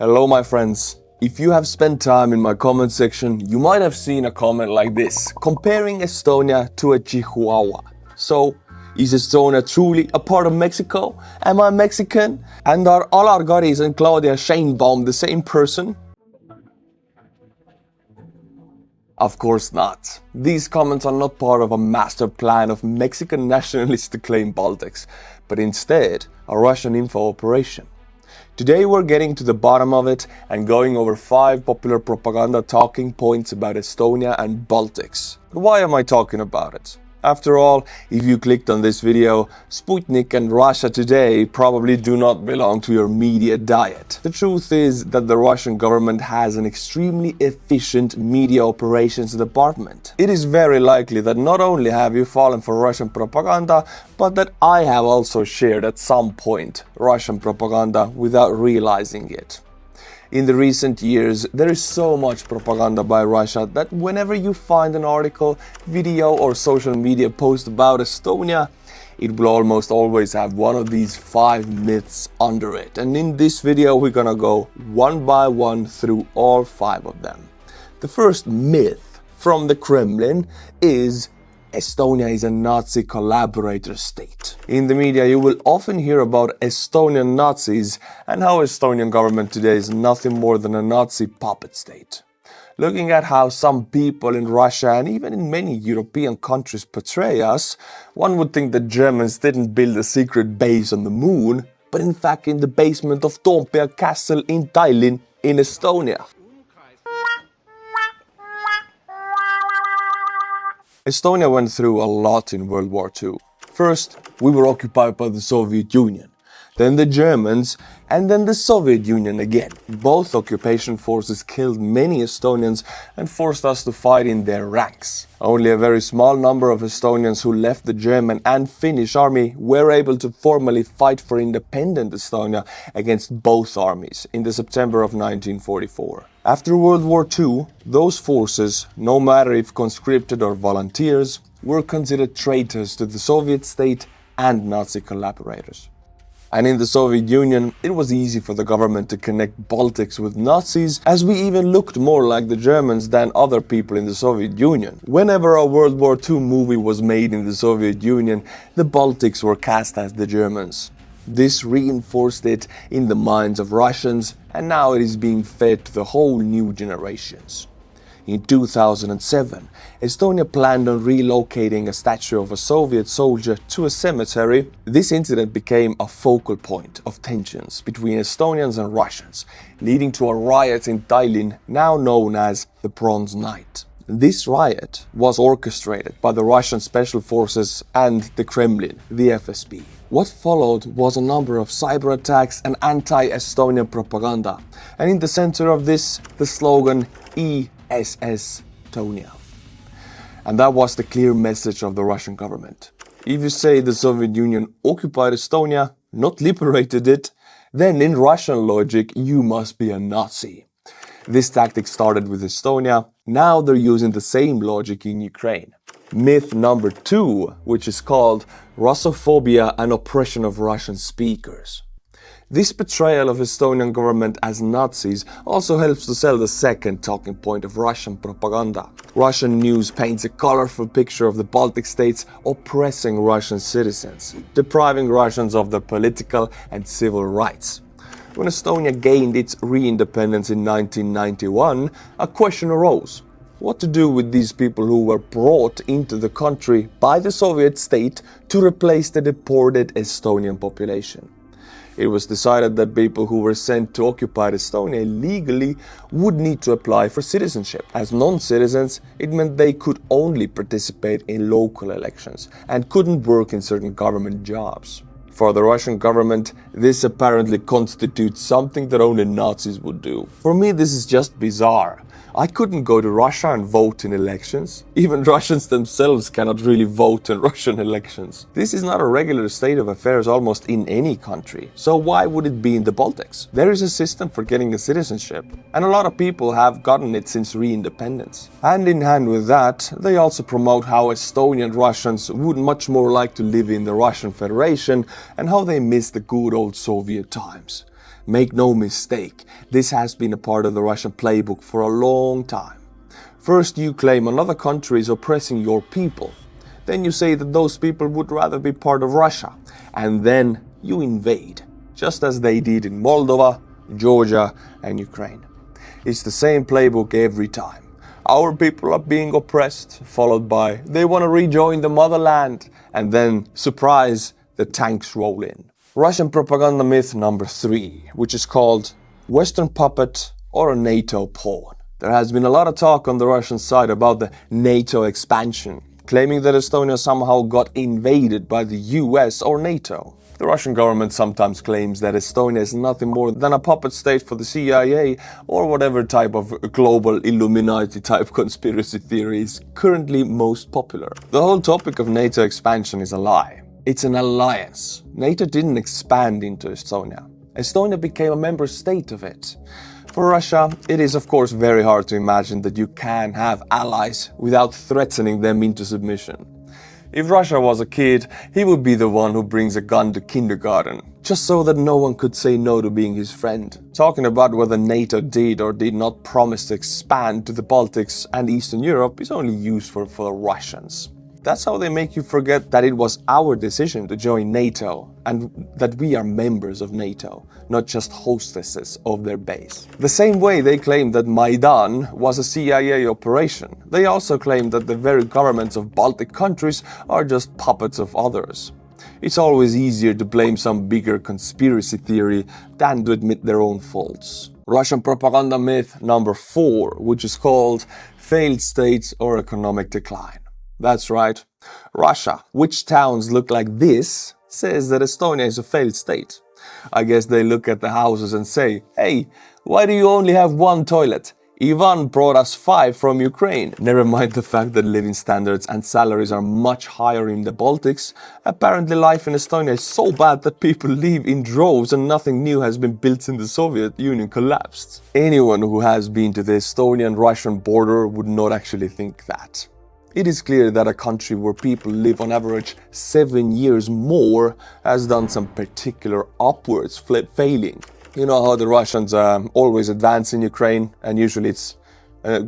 Hello my friends. If you have spent time in my comment section, you might have seen a comment like this, comparing Estonia to a Chihuahua. So, is Estonia truly a part of Mexico? Am I Mexican? And are Alar Karis and Claudia Sheinbaum the same person? Of course not. These comments are not part of a master plan of Mexican nationalists to claim Baltics, but instead a Russian info operation. Today we're getting to the bottom of it and going over 5 popular propaganda talking points about Estonia and Baltics. But why am I talking about it? After all, if you clicked on this video, Sputnik and Russia Today probably do not belong to your media diet. The truth is that the Russian government has an extremely efficient media operations department. It is very likely that not only have you fallen for Russian propaganda, but that I have also shared at some point Russian propaganda without realizing it. In the recent years, there is so much propaganda by Russia that whenever you find an article, video or social media post about Estonia, it will almost always have one of these 5 myths under it. And in this video, we're gonna go one by one through all 5 of them. The first myth from the Kremlin is Estonia is a Nazi collaborator state. In the media you will often hear about Estonian Nazis and how Estonian government today is nothing more than a Nazi puppet state. Looking at how some people in Russia and even in many European countries portray us, one would think that Germans didn't build a secret base on the moon, but in fact in the basement of Toompea Castle in Tallinn in Estonia. Estonia went through a lot in World War II. First, we were occupied by the Soviet Union, then the Germans, and then the Soviet Union again. Both occupation forces killed many Estonians and forced us to fight in their ranks. Only a very small number of Estonians who left the German and Finnish army were able to formally fight for independent Estonia against both armies in the September of 1944. After World War II, those forces, no matter if conscripted or volunteers, were considered traitors to the Soviet state and Nazi collaborators. And in the Soviet Union, it was easy for the government to connect Baltics with Nazis, as we even looked more like the Germans than other people in the Soviet Union. Whenever a World War II movie was made in the Soviet Union, the Baltics were cast as the Germans. This reinforced it in the minds of Russians, and now it is being fed to the whole new generations. In 2007, Estonia planned on relocating a statue of a Soviet soldier to a cemetery. This incident became a focal point of tensions between Estonians and Russians, leading to a riot in Tallinn, now known as the Bronze Night. This riot was orchestrated by the Russian Special Forces and the Kremlin, the FSB. What followed was a number of cyber attacks and anti-Estonian propaganda, and in the center of this, the slogan ESS Estonia. And that was the clear message of the Russian government. If you say the Soviet Union occupied Estonia, not liberated it, then in Russian logic you must be a Nazi. This tactic started with Estonia, now they're using the same logic in Ukraine. Myth number 2, which is called Russophobia and oppression of Russian speakers. This portrayal of Estonian government as Nazis also helps to sell the second talking point of Russian propaganda. Russian news paints a colorful picture of the Baltic states oppressing Russian citizens, depriving Russians of their political and civil rights. When Estonia gained its re-independence in 1991, a question arose. What to do with these people who were brought into the country by the Soviet state to replace the deported Estonian population? It was decided that people who were sent to occupied Estonia illegally would need to apply for citizenship. As non-citizens, it meant they could only participate in local elections and couldn't work in certain government jobs. For the Russian government, this apparently constitutes something that only Nazis would do. For me, this is just bizarre. I couldn't go to Russia and vote in elections. Even Russians themselves cannot really vote in Russian elections. This is not a regular state of affairs almost in any country. So why would it be in the Baltics? There is a system for getting a citizenship, and a lot of people have gotten it since re-independence. Hand in hand with that, they also promote how Estonian Russians would much more like to live in the Russian Federation and how they miss the good old Soviet times. Make no mistake, this has been a part of the Russian playbook for a long time. First you claim another country is oppressing your people. Then you say that those people would rather be part of Russia. And then you invade, just as they did in Moldova, Georgia and Ukraine. It's the same playbook every time. Our people are being oppressed, followed by they want to rejoin the motherland, and then, surprise, the tanks roll in. Russian propaganda myth number 3, which is called Western puppet or a NATO pawn. There has been a lot of talk on the Russian side about the NATO expansion, claiming that Estonia somehow got invaded by the US or NATO. The Russian government sometimes claims that Estonia is nothing more than a puppet state for the CIA or whatever type of global Illuminati type conspiracy theory is currently most popular. The whole topic of NATO expansion is a lie. It's an alliance. NATO didn't expand into Estonia. Estonia became a member state of it. For Russia, it is of course very hard to imagine that you can have allies without threatening them into submission. If Russia was a kid, he would be the one who brings a gun to kindergarten, just so that no one could say no to being his friend. Talking about whether NATO did or did not promise to expand to the Baltics and Eastern Europe is only useful for the Russians. That's how they make you forget that it was our decision to join NATO and that we are members of NATO, not just hostesses of their base. The same way they claim that Maidan was a CIA operation, they also claim that the very governments of Baltic countries are just puppets of others. It's always easier to blame some bigger conspiracy theory than to admit their own faults. Russian propaganda myth number 4, which is called failed states or economic decline. That's right, Russia, which towns look like this, says that Estonia is a failed state. I guess they look at the houses and say, hey, why do you only have 1 toilet? Ivan brought us 5 from Ukraine. Never mind the fact that living standards and salaries are much higher in the Baltics. Apparently life in Estonia is so bad that people leave in droves and nothing new has been built since the Soviet Union collapsed. Anyone who has been to the Estonian-Russian border would not actually think that. It is clear that a country where people live on average 7 years more has done some particular upwards failing. You know how the Russians always advance in Ukraine, and usually it's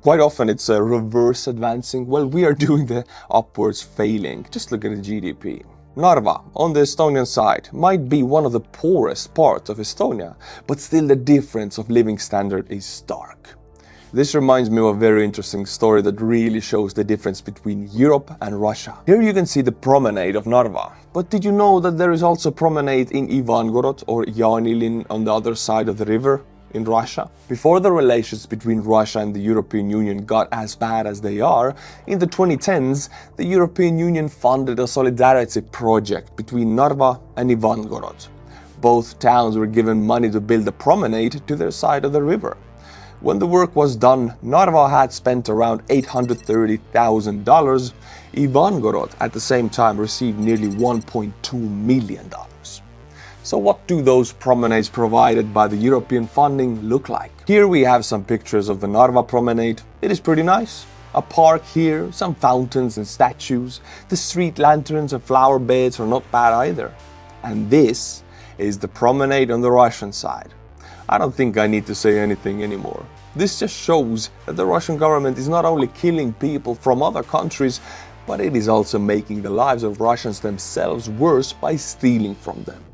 quite often it's reverse advancing. Well, we are doing the upwards failing. Just look at the GDP. Narva, on the Estonian side, might be one of the poorest parts of Estonia, but still the difference of living standard is stark. This reminds me of a very interesting story that really shows the difference between Europe and Russia. Here you can see the promenade of Narva. But did you know that there is also a promenade in Ivangorod or Jaanilin on the other side of the river in Russia? Before the relations between Russia and the European Union got as bad as they are, in the 2010s, the European Union funded a solidarity project between Narva and Ivangorod. Both towns were given money to build a promenade to their side of the river. When the work was done, Narva had spent around $830,000. Ivangorod at the same time received nearly $1.2 million. So what do those promenades provided by the European funding look like? Here we have some pictures of the Narva promenade. It is pretty nice. A park here, some fountains and statues. The street lanterns and flower beds are not bad either. And this is the promenade on the Russian side. I don't think I need to say anything anymore. This just shows that the Russian government is not only killing people from other countries, but it is also making the lives of Russians themselves worse by stealing from them.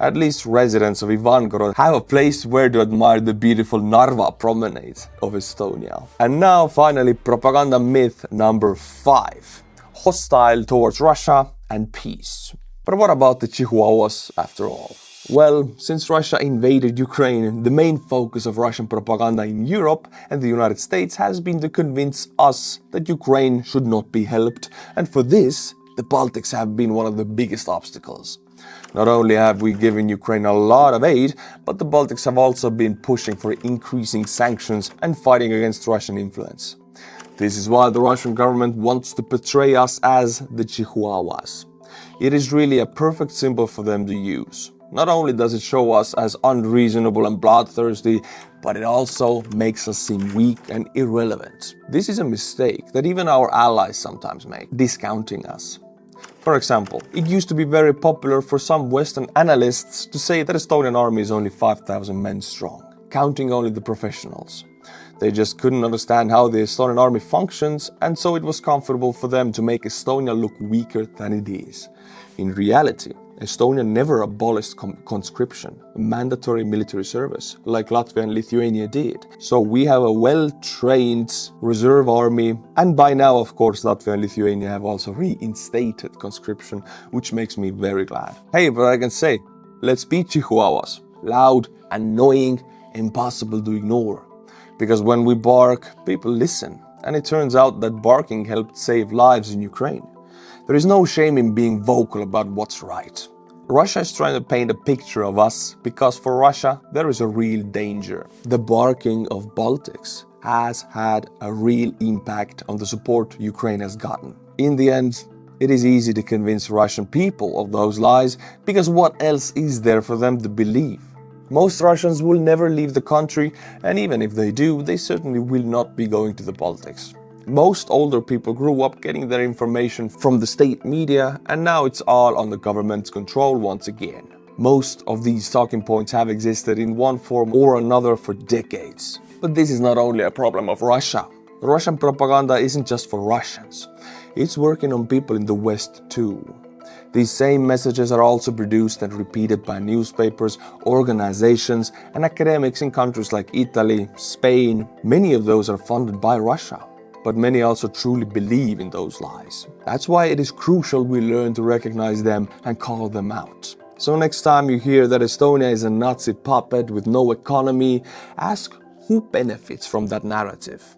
At least residents of Ivangorod have a place where to admire the beautiful Narva promenade of Estonia. And now finally propaganda myth number 5. Hostile towards Russia and peace. But what about the Chihuahuas after all? Well, since Russia invaded Ukraine, the main focus of Russian propaganda in Europe and the United States has been to convince us that Ukraine should not be helped, and for this, the Baltics have been one of the biggest obstacles. Not only have we given Ukraine a lot of aid, but the Baltics have also been pushing for increasing sanctions and fighting against Russian influence. This is why the Russian government wants to portray us as the Chihuahuas. It is really a perfect symbol for them to use. Not only does it show us as unreasonable and bloodthirsty, but it also makes us seem weak and irrelevant. This is a mistake that even our allies sometimes make, discounting us. For example, it used to be very popular for some Western analysts to say that Estonian army is only 5,000 men strong, counting only the professionals. They just couldn't understand how the Estonian army functions, and so it was comfortable for them to make Estonia look weaker than it is. In reality, Estonia never abolished conscription, mandatory military service, like Latvia and Lithuania did. So we have a well-trained reserve army, and by now, of course, Latvia and Lithuania have also reinstated conscription, which makes me very glad. Hey, but I can say, let's be Chihuahuas. Loud, annoying, impossible to ignore. Because when we bark, people listen, and it turns out that barking helped save lives in Ukraine. There is no shame in being vocal about what's right. Russia is trying to paint a picture of us because for Russia there is a real danger. The barking of Baltics has had a real impact on the support Ukraine has gotten. In the end, it is easy to convince Russian people of those lies because what else is there for them to believe? Most Russians will never leave the country, and even if they do, they certainly will not be going to the Baltics. Most older people grew up getting their information from the state media, and now it's all on the government's control once again. Most of these talking points have existed in one form or another for decades. But this is not only a problem of Russia. Russian propaganda isn't just for Russians. It's working on people in the West too. These same messages are also produced and repeated by newspapers, organizations, and academics in countries like Italy, Spain. Many of those are funded by Russia, but many also truly believe in those lies. That's why it is crucial we learn to recognize them and call them out. So next time you hear that Estonia is a Nazi puppet with no economy, ask who benefits from that narrative.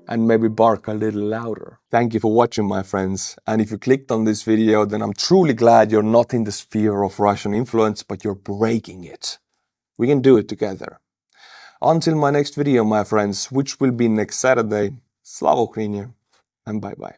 And maybe bark a little louder. Thank you for watching, my friends. And if you clicked on this video, then I'm truly glad you're not in the sphere of Russian influence, but you're breaking it. We can do it together. Until my next video, my friends, which will be next Saturday, Slava Ukraini, and bye-bye.